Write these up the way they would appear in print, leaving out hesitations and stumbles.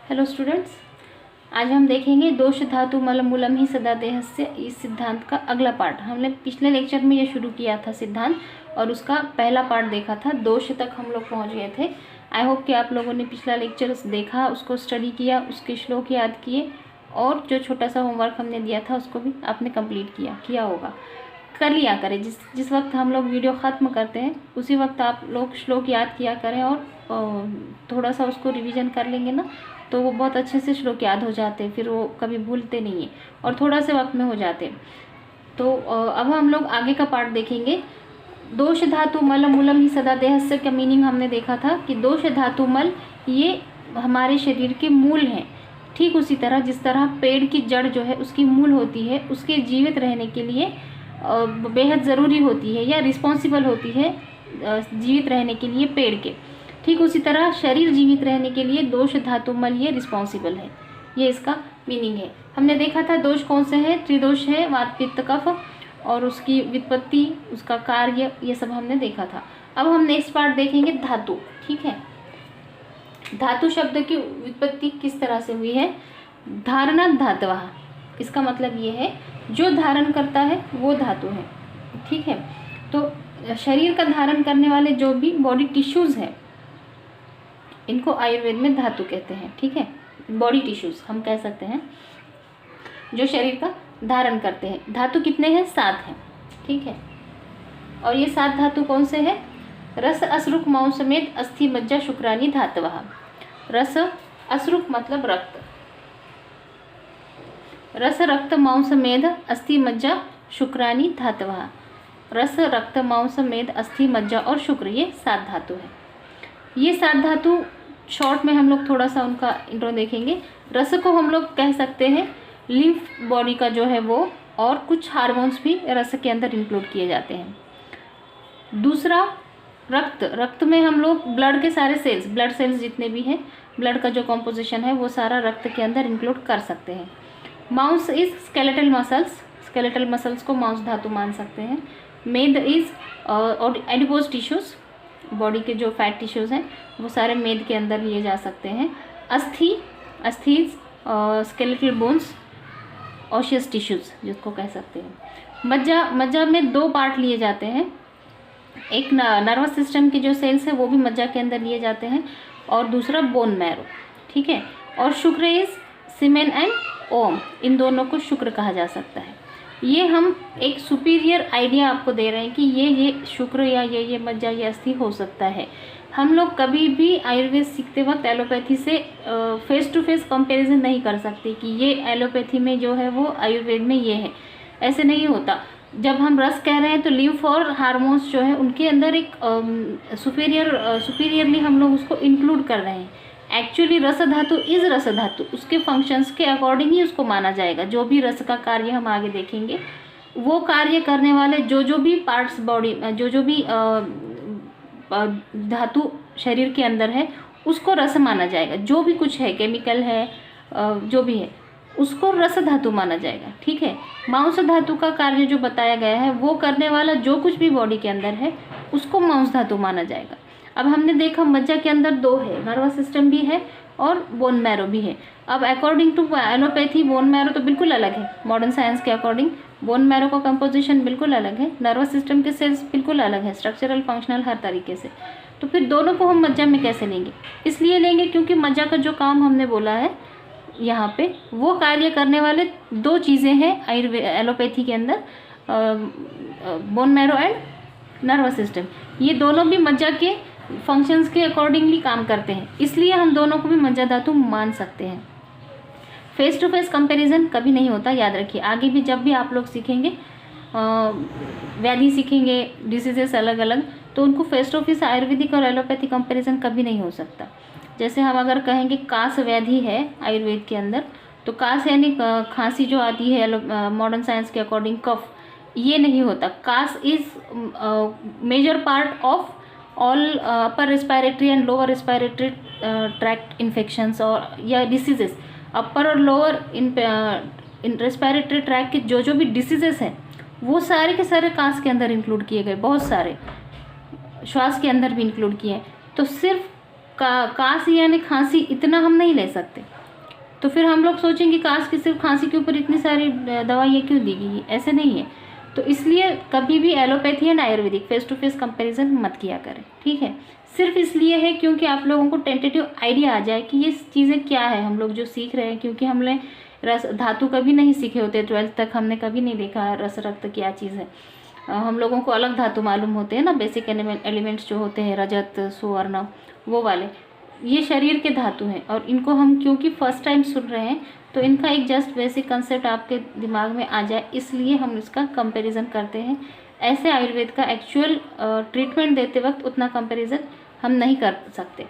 Hello students, आज हम देखेंगे दोष धातु मल मूलम ही सदा देहस्य इस सिद्धांत का अगला पार्ट। हमने पिछले लेक्चर में ये शुरू किया था सिद्धांत और उसका पहला पार्ट देखा था, दोष तक हम लोग पहुंच गए थे। आई होप कि आप लोगों ने पिछला लेक्चर देखा, उसको स्टडी किया, उसके श्लोक याद किए और जो छोटा सा होमवर्क हमने दिया था उसको भी आपने कंप्लीट किया होगा। कर लिया करें, जिस वक्त हम लोग वीडियो ख़त्म करते हैं उसी वक्त आप लोग श्लोक याद किया करें और थोड़ा सा उसको रिवीजन कर लेंगे ना तो वो बहुत अच्छे से श्लोक याद हो जाते हैं, फिर वो कभी भूलते नहीं हैं और थोड़ा से वक्त में हो जाते हैं। तो अब हम लोग आगे का पार्ट देखेंगे। दोष धातु मल मूलम ही सदा देहस्य का मीनिंग हमने देखा था कि दोष धातु मल ये हमारे शरीर के मूल हैं। ठीक उसी तरह जिस तरह पेड़ की जड़ जो है उसकी मूल होती है, उसके जीवित रहने के लिए बेहद ज़रूरी होती है या रिस्पॉन्सिबल होती है जीवित रहने के लिए पेड़ के, ठीक उसी तरह शरीर जीवित रहने के लिए दोष धातु मल ये रिस्पॉन्सिबल है। ये इसका मीनिंग है। हमने देखा था दोष कौन से हैं, त्रिदोष है, वात पित्त कफ और उसकी व्युत्पत्ति, उसका कार्य, ये सब हमने देखा था। अब हम नेक्स्ट पार्ट देखेंगे धातु। ठीक है, धातु शब्द की व्युत्पत्ति किस तरह से हुई है। धारणा धातवः, इसका मतलब ये है जो धारण करता है वो धातु है। ठीक है, तो शरीर का धारण करने वाले जो भी बॉडी टिश्यूज़ है इनको आयुर्वेद में धातु कहते हैं। ठीक है, बॉडी टिश्यूज़ हम कह सकते हैं जो शरीर का धारण करते हैं। धातु कितने हैं? 7 हैं। ठीक है, और ये 7 धातु कौन से हैं? रस अश्रुक मांस समेत अस्थि मज्जा शुक्रानी धातवः। रस अश्रुक मतलब रक्त, रस रक्त मांस मेद अस्थि मज्जा शुक्रानी धातवः। रस रक्त मांस मेद अस्थि मज्जा और शुक्र, ये 7 धातु है। ये 7 धातु शॉर्ट में हम लोग थोड़ा सा उनका इंट्रो देखेंगे। रस को हम लोग कह सकते हैं लिम्फ बॉडी का जो है वो, और कुछ हार्मोन्स भी रस के अंदर इंक्लूड किए जाते हैं। दूसरा रक्त, रक्त में हम लोग ब्लड के सारे सेल्स, ब्लड सेल्स जितने भी हैं, ब्लड का जो कॉम्पोजिशन है वो सारा रक्त के अंदर इंक्लूड कर सकते हैं। Mouse is skeletal muscles, skeletal muscles को माउस धातु मान सकते हैं। मेद इज और एडिपोज टिश्यूज़, बॉडी के जो फैट टिश्यूज़ हैं वो सारे मेद के अंदर लिए जा सकते हैं। अस्थि, अस्थिज स्केलेटल बोन्स, ऑशियस टिश्यूज़ जिसको कह सकते हैं। मज्जा, मज्जा में 2 पार्ट लिए जाते हैं। एक नर्वस सिस्टम के जो सेल्स हैं वो भी मज्जा के अंदर लिए जाते हैं और दूसरा बोन मैरो। ठीक है, और शुक्र इज सीमेन एंड ओम, इन दोनों को शुक्र कहा जा सकता है। ये हम एक सुपीरियर आइडिया आपको दे रहे हैं कि ये शुक्र या ये मज्जा, ये अस्थि हो सकता है। हम लोग कभी भी आयुर्वेद सीखते वक्त एलोपैथी से फेस टू फेस कंपैरिजन नहीं कर सकते कि ये एलोपैथी में जो है वो आयुर्वेद में ये है, ऐसे नहीं होता। जब हम रस कह रहे हैं तो लिम्फ और हार्मोन्स जो है उनके अंदर एक सुपीरियरली हम लोग उसको इंक्लूड कर रहे हैं। एक्चुअली रस धातु इज रस धातु, उसके फंक्शंस के अकॉर्डिंग ही उसको माना जाएगा। जो भी रस का कार्य हम आगे देखेंगे, वो कार्य करने वाले जो भी पार्ट्स बॉडी, जो भी धातु शरीर के अंदर है उसको रस माना जाएगा। जो भी कुछ है, केमिकल है, जो भी है उसको रस धातु माना जाएगा। ठीक है, मांस धातु का कार्य जो बताया गया है वो करने वाला जो कुछ भी बॉडी के अंदर है उसको मांस धातु माना जाएगा। अब हमने देखा मज्जा के अंदर 2 है, नर्वस सिस्टम भी है और बोन मैरो भी है। अब according to allopathy bone marrow तो बिल्कुल अलग है, मॉडर्न साइंस के अकॉर्डिंग बोन मैरो का कंपोजिशन बिल्कुल अलग है, नर्वस सिस्टम के सेल्स बिल्कुल अलग है, स्ट्रक्चरल फंक्शनल हर तरीके से। तो फिर दोनों को हम मज्जा में कैसे लेंगे? इसलिए लेंगे क्योंकि मज्जा का जो काम हमने बोला है यहाँ पे, वो कार्य करने वाले 2 चीज़ें हैं आयुर्वेद एलोपैथी के अंदर, bone marrow and nervous system. ये दोनों भी मज्जा के फंक्शंस के अकॉर्डिंगली काम करते हैं, इसलिए हम दोनों को भी मज्जा धातु मान सकते हैं। फेस टू फेस कंपैरिजन कभी नहीं होता, याद रखिए। आगे भी जब भी आप लोग सीखेंगे, व्याधि सीखेंगे, डिसीजेस अलग अलग, तो उनको फेस टू फेस आयुर्वेदिक और एलोपैथी कंपैरिजन कभी नहीं हो सकता। जैसे हम अगर कहेंगे कास व्याधि है आयुर्वेद के अंदर, तो कास यानी खांसी जो आती है मॉडर्न साइंस के अकॉर्डिंग कफ, ये नहीं होता। Kasa is major part of all upper respiratory and lower respiratory tract infections और या डिसीजेस। अपर और लोअर इन रेस्पिरेटरी ट्रैक्ट के जो भी डिसीजेस हैं वो सारे के सारे कास के अंदर इंक्लूड किए गए, बहुत सारे श्वास के अंदर भी इंक्लूड किए हैं। तो सिर्फ कास यानी खांसी इतना हम नहीं ले सकते। तो फिर हम लोग सोचेंगे कास की सिर्फ खांसी के ऊपर इतनी सारी दवाइयाँ क्यों दी गई, ऐसे नहीं है। तो इसलिए कभी भी allopathy and Ayurvedic face to face comparison मत किया करें, ठीक है। सिर्फ इसलिए है क्योंकि आप लोगों को टेंटेटिव आइडिया आ जाए कि ये चीज़ें क्या है हम लोग जो सीख रहे हैं, क्योंकि हमने रस धातु कभी नहीं सीखे होते, 12th तक हमने कभी नहीं देखा रस रक्त क्या चीज़ है। हम लोगों को अलग धातु मालूम होते हैं ना, बेसिक एलिमेंट्स जो होते हैं रजत सुवर्ण वो वाले, ये शरीर के धातु हैं। और इनको हम क्योंकि फर्स्ट टाइम सुन रहे हैं तो इनका एक जस्ट बेसिक कंसेप्ट आपके दिमाग में आ जाए, इसलिए हम इसका कंपैरिजन करते हैं। ऐसे आयुर्वेद का एक्चुअल ट्रीटमेंट देते वक्त उतना कंपैरिजन हम नहीं कर सकते।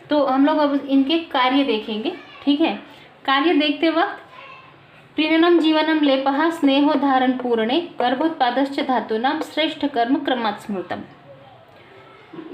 तो हम लोग अब इनके कार्य देखेंगे, ठीक है। कार्य देखते वक्त प्रीणनम जीवनम लेपः स्नेहोधारण पूर्णे गर्भोत्पादश्च धातूनां श्रेष्ठ कर्म क्रमात् स्मृतम्।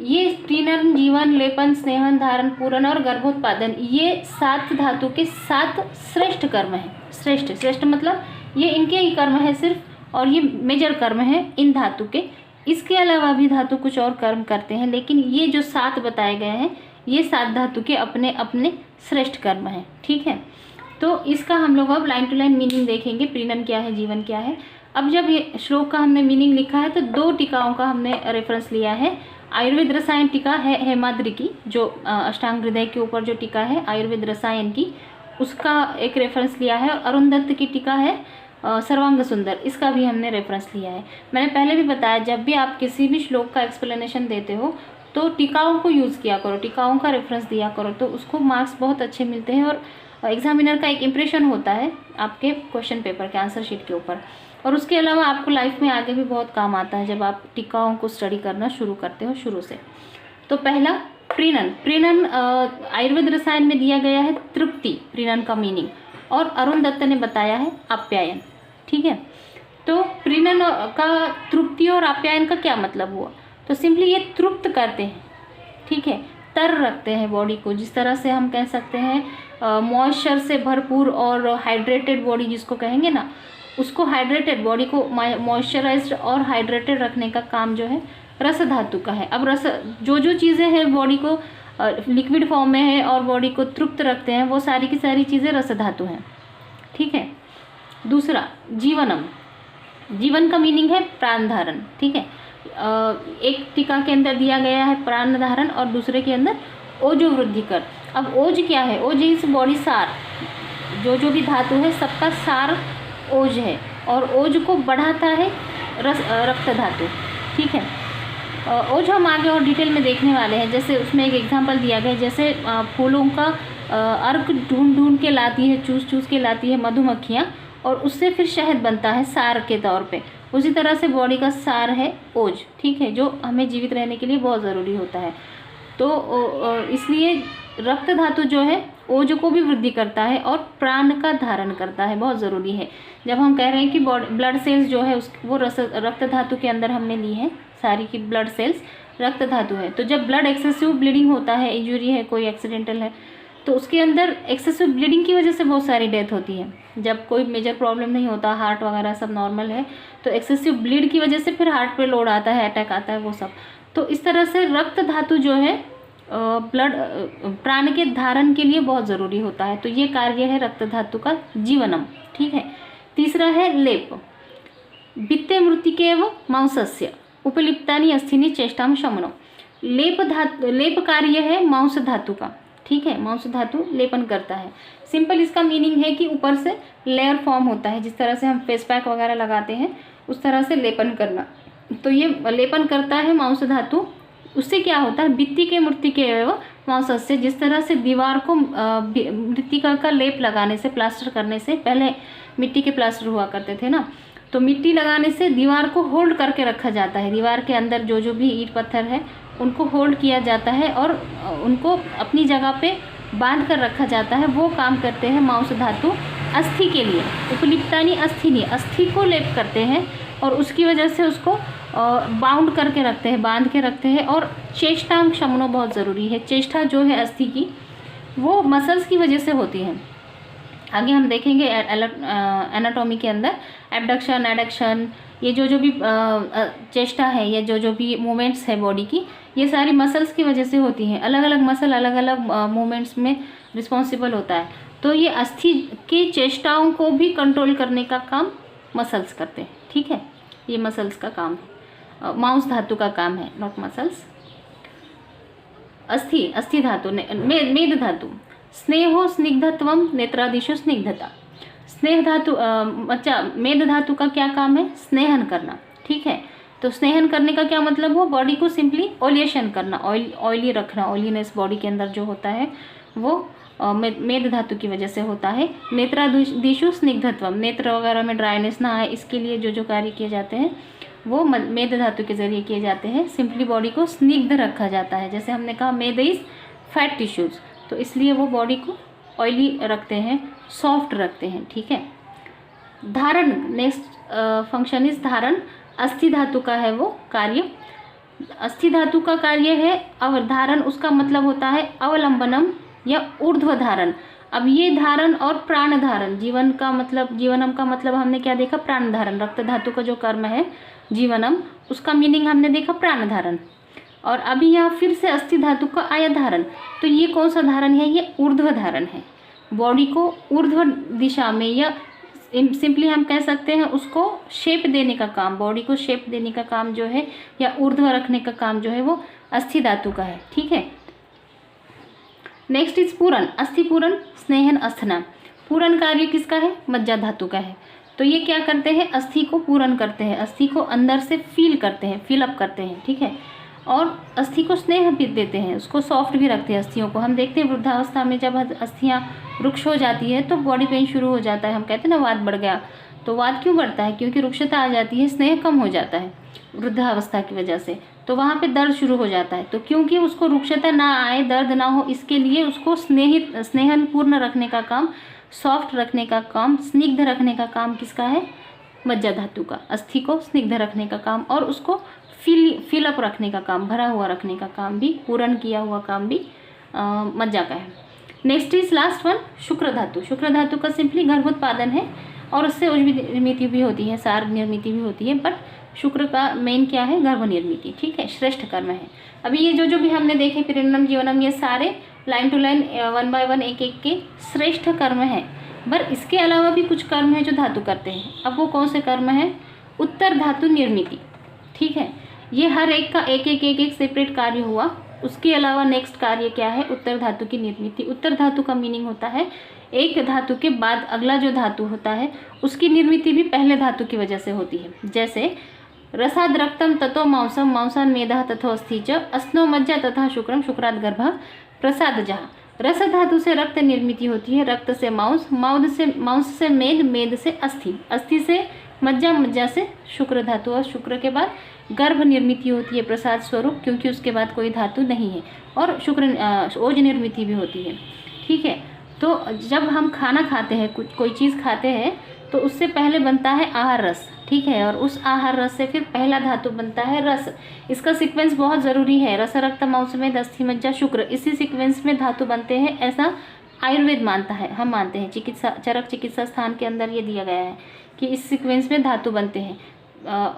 ये प्रीणन जीवन लेपन स्नेहन धारण पूर्ण और गर्भोत्पादन, ये 7 धातु के 7 श्रेष्ठ कर्म हैं। श्रेष्ठ मतलब ये इनके ही कर्म है सिर्फ, और ये मेजर कर्म है इन धातु के। इसके अलावा भी धातु कुछ और कर्म करते हैं, लेकिन ये जो 7 बताए गए हैं ये 7 धातु के अपने अपने श्रेष्ठ कर्म हैं, ठीक है। तो इसका हम लोग अब लाइन टू लाइन मीनिंग देखेंगे, प्रीणन क्या है, जीवन क्या है। अब जब ये श्लोक का हमने मीनिंग लिखा है तो 2 टीकाओं का हमने रेफरेंस लिया है। आयुर्वेद रसायन टीका है हेमाद्रि की, जो अष्टांग हृदय के ऊपर जो टीका है आयुर्वेद रसायन की, उसका एक रेफरेंस लिया है। और अरुण दत्त की टीका है सर्वांग सुंदर, इसका भी हमने रेफरेंस लिया है। मैंने पहले भी बताया जब भी आप किसी भी श्लोक का एक्सप्लेनेशन देते हो तो टीकाओं को यूज़ किया करो, टीकाओं का रेफरेंस दिया करो, तो उसको मार्क्स बहुत अच्छे मिलते हैं और एग्जामिनर का एक इम्प्रेशन होता है आपके क्वेश्चन पेपर के आंसर शीट के ऊपर। और उसके अलावा आपको लाइफ में आगे भी बहुत काम आता है जब आप टीकाओं को स्टडी करना शुरू करते हो शुरू से। तो पहला प्रीणन आयुर्वेद रसायन में दिया गया है तृप्ति, प्रीणन का मीनिंग, और अरुण दत्त ने बताया है आप्यायन, ठीक है। तो प्रीणन का तृप्ति और आप्यायन का क्या मतलब हुआ, तो सिंपली ये तृप्त करते हैं, ठीक है, तर रखते हैं बॉडी को, जिस तरह से हम कह सकते हैं मॉइस्चर से भरपूर और हाइड्रेटेड बॉडी जिसको कहेंगे ना, उसको हाइड्रेटेड बॉडी को मॉइस्चराइज्ड और हाइड्रेटेड रखने का काम जो है रस धातु का है। अब रस जो चीज़ें हैं बॉडी को लिक्विड फॉर्म में है और बॉडी को तृप्त रखते हैं वो सारी की सारी चीज़ें रस धातु हैं, ठीक है। दूसरा जीवनम, जीवन का मीनिंग है प्राण धारण, ठीक है। एक टीका के अंदर दिया गया है प्राण धारण और दूसरे के अंदर ओजो वृद्धि कर। अब ओज क्या है, ओज इस बॉडी सार, जो भी धातु है सबका सार ओज है, और ओज को बढ़ाता है रक्त धातु, ठीक है। ओज हम आगे और डिटेल में देखने वाले हैं। जैसे उसमें एक एग्जांपल दिया गया है, जैसे फूलों का अर्क ढूंढ के लाती है, चूस के लाती है मधुमक्खियाँ, और उससे फिर शहद बनता है सार के तौर पे। उसी तरह से बॉडी का सार है ओज, ठीक है, जो हमें जीवित रहने के लिए बहुत ज़रूरी होता है। तो इसलिए रक्त धातु जो है ओज को भी वृद्धि करता है और प्राण का धारण करता है, बहुत ज़रूरी है। जब हम कह रहे हैं कि ब्लड सेल्स जो है वो रक्त धातु के अंदर हमने ली है, सारी की ब्लड सेल्स रक्त धातु है। तो जब ब्लड एक्सेसिव ब्लीडिंग होता है, इंजरी है, कोई एक्सीडेंटल है, तो उसके अंदर एक्सेसिव ब्लीडिंग की वजह से बहुत सारी डेथ होती है। जब कोई मेजर प्रॉब्लम नहीं होता, हार्ट वगैरह सब नॉर्मल है, तो एक्सेसिव ब्लीड की वजह से फिर हार्ट पे लोड आता है, अटैक आता है, वो सब। तो इस तरह से रक्त धातु जो है ब्लड प्राण के धारण के लिए बहुत ज़रूरी होता है। तो ये कार्य है रक्त धातु का जीवनम, ठीक है। तीसरा है लेप, वित्ते मृत्तिकेव मांसस्य उपलिप्तानि अस्थिनि चेष्टाम शमनो। लेप कार्य है मांस धातु का, ठीक है, मांस धातु लेपन करता है। सिंपल इसका मीनिंग है कि ऊपर से लेयर फॉर्म होता है, जिस तरह से हम फेस पैक वगैरह लगाते हैं उस तरह से लेपन करना। तो ये लेपन करता है मांस धातु। उससे क्या होता है, भित्ति के मृत्तिके एवं मांसस्य, जिस तरह से दीवार को मृत्तिका का लेप लगाने से, प्लास्टर करने से, पहले मिट्टी के प्लास्टर हुआ करते थे ना, तो मिट्टी लगाने से दीवार को होल्ड करके रखा जाता है। दीवार के अंदर जो भी ईंट पत्थर है उनको होल्ड किया जाता है और उनको अपनी जगह पे बांध कर रखा जाता है। वो काम करते हैं मांस धातु अस्थि के लिए। उपलिप्तानि अस्थिनि, अस्थि को लेप करते हैं और उसकी वजह से उसको बाउंड करके रखते हैं, बांध के रखते हैं। और चेष्टांग शमनो बहुत ज़रूरी है। चेष्टा जो है अस्थि की वो मसल्स की वजह से होती है। आगे हम देखेंगे एनाटॉमी के अंदर एबडक्शन, एडक्शन, ये जो भी चेष्टा है या जो भी मूवमेंट्स है बॉडी की, ये सारी मसल्स की वजह से होती हैं। अलग अलग मसल अलग अलग मूवमेंट्स में रिस्पॉन्सिबल होता है। तो ये अस्थि की चेष्टाओं को भी कंट्रोल करने का काम मसल्स करते हैं, ठीक है। ये मसल्स का काम है, मांस धातु का काम है, नॉट मसल्स। अस्थि धातु, मेद धातु, स्नेहो स्निग्धत्वम नेत्रादिशु स्निग्धता। स्नेह धातु मेद धातु का क्या काम है? स्नेहन करना, ठीक है। तो स्नेहन करने का क्या मतलब हो? बॉडी को सिंपली ओलिएशन करना, ऑयली रखना। ऑयलीनेस बॉडी के अंदर जो होता है वो मेद धातु की वजह से होता है। नेत्रादिशु स्निग्धत्वम, नेत्र वगैरह में ड्राइनेस ना आए इसके लिए जो कार्य किए जाते हैं वो मेद धातु के जरिए किए जाते हैं। सिंपली बॉडी को स्निग्ध रखा जाता है। जैसे हमने कहा मेद इज फैट टिश्यूज, तो इसलिए वो बॉडी को ऑयली रखते हैं, सॉफ्ट रखते हैं, ठीक है। धारण, नेक्स्ट फंक्शन इज धारण। अस्थि धातु का है वो कार्य। अस्थि धातु का कार्य है अवधारण, उसका मतलब होता है अवलंबनम या ऊर्ध्व धारण। अब ये धारण और प्राण धारण, जीवनम का मतलब हमने क्या देखा? प्राण धारण। रक्त धातु का जो कर्म है जीवनम, उसका मीनिंग हमने देखा प्राण धारण। और अभी यहाँ फिर से अस्थि धातु का आया धारण। तो ये कौन सा धारण है? ये ऊर्ध्व धारण है। बॉडी को ऊर्ध्व दिशा में, या सिंपली हम कह सकते हैं उसको शेप देने का काम, बॉडी को शेप देने का काम जो है या ऊर्ध्व रखने का काम जो है वो अस्थि धातु का है, ठीक है। नेक्स्ट इज पूरण। अस्थि पूरण, स्नेहन अस्थना। पूरण कार्य किसका है? मज्जा धातु का है। तो ये क्या करते हैं? अस्थि को पूरण करते हैं, अस्थि को अंदर से फील करते हैं, फिलअप करते हैं, ठीक है। और अस्थि को स्नेह भी देते हैं, उसको सॉफ्ट भी रखते हैं अस्थियों को। हम देखते हैं वृद्धावस्था में जब अस्थियाँ रुक्ष हो जाती है तो बॉडी पेन शुरू हो जाता है। हम कहते हैं ना वात बढ़ गया, तो वात क्यों बढ़ता है? क्योंकि रुक्षता आ जाती है, स्नेह कम हो जाता है वृद्धावस्था की वजह से, तो वहाँ पे दर्द शुरू हो जाता है। तो क्योंकि उसको रुक्षता ना आए, दर्द ना हो, इसके लिए उसको स्नेहन पूर्ण रखने का काम, सॉफ्ट रखने का काम, स्निग्ध रखने का काम किसका है? मज्जा धातु का। अस्थि को स्निग्ध रखने का काम और उसको फिलअप रखने का काम, भरा हुआ रखने का काम भी, पूर्ण किया हुआ काम भी मज्जा का है। नेक्स्ट इज लास्ट वन, शुक्र धातु। शुक्र धातु का सिंपली गर्भोत्पादन है और उससे उज्ज निर्मित भी होती है, सार निर्मित भी होती है, बट शुक्र का मेन क्या है? गर्भ निर्मित, ठीक है, श्रेष्ठ कर्म है। अभी ये जो भी हमने देखे पिरिंडम जीवनम, ये सारे लाइन टू लाइन 1 बाय 1 एक एक के श्रेष्ठ कर्म हैं। पर इसके अलावा भी कुछ कर्म है जो धातु करते हैं। अब वो कौन से कर्म है? उत्तर धातु निर्मिति, ठीक है। ये हर एक का एक एक सेपरेट कार्य हुआ। उसके अलावा नेक्स्ट कार्य क्या है? उत्तर धातु की निर्मिति। उत्तर धातु का मीनिंग होता है एक धातु के बाद अगला जो धातु होता है उसकी निर्मिति भी पहले धातु की वजह से होती है। जैसे रसाद रक्तम ततो मांसम, मांसान मेदः तथो अस्थि च, अस्नो मज्जा तथा शुक्रम, शुक्राद गर्भः प्रसाद जहाँ। रस धातु से रक्त निर्मिति होती है, रक्त से मांस, मांस से मेद, मेद से अस्थि, अस्थि से मज्जा, मज्जा से शुक्र धातु, और शुक्र के बाद गर्भ निर्मिति होती है प्रसाद स्वरूप, क्योंकि उसके बाद कोई धातु नहीं है। और शुक्र ओज निर्मिति भी होती है, ठीक है। तो जब हम खाना खाते हैं, कोई चीज़ खाते हैं, तो उससे पहले बनता है आहार रस, ठीक है। और उस आहार रस से फिर पहला धातु बनता है रस। इसका सीक्वेंस बहुत ज़रूरी है। रस रक्त मांस में अस्थि मज्जा शुक्र, इसी सीक्वेंस में धातु बनते हैं, ऐसा आयुर्वेद मानता है, हम मानते हैं। चरक चिकित्सा स्थान के अंदर ये दिया गया है कि इस सीक्वेंस में धातु बनते हैं।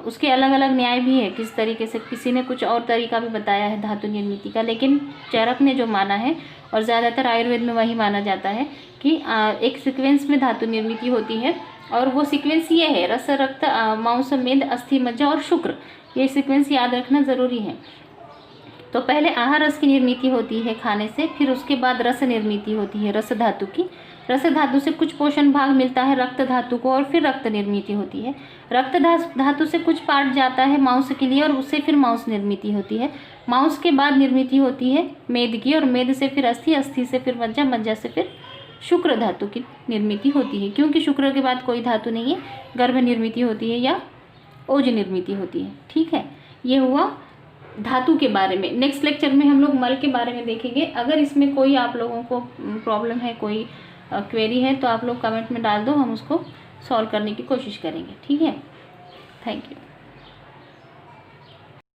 उसके अलग अलग न्याय भी है, किस तरीके से, किसी ने कुछ और तरीका भी बताया है धातु निर्मिति का, लेकिन चरक ने जो माना है और ज़्यादातर आयुर्वेद में वही माना जाता है कि एक सीक्वेंस में धातु निर्मिति होती है। और वो सीक्वेंस ये है, रस रक्त मांस मेद अस्थि मज्जा और शुक्र, ये सीक्वेंस याद रखना ज़रूरी है। तो पहले आहार रस की निर्मिति होती है खाने से, फिर उसके बाद रस निर्मिति होती है रस धातु की। रस धातु से कुछ पोषण भाग मिलता है रक्त धातु को, और फिर रक्त निर्मिति होती है। रक्त धातु से कुछ पार्ट जाता है मांस के लिए, और उससे फिर मांस निर्मिति होती है। मांस के बाद निर्मिति होती है मेद की, और मेद से फिर अस्थि, अस्थि से फिर मज्जा, मज्जा से फिर शुक्र धातु की निर्मिति होती है। क्योंकि शुक्र के बाद कोई धातु नहीं है, गर्भ निर्मिति होती है या ओज निर्मिति होती है, ठीक है। ये हुआ धातु के बारे में। नेक्स्ट लेक्चर में हम लोग मल के बारे में देखेंगे। अगर इसमें कोई आप लोगों को प्रॉब्लम है, कोई क्वेरी है, तो आप लोग कमेंट में डाल दो, हम उसको सॉल्व करने की कोशिश करेंगे, ठीक है। Thank you.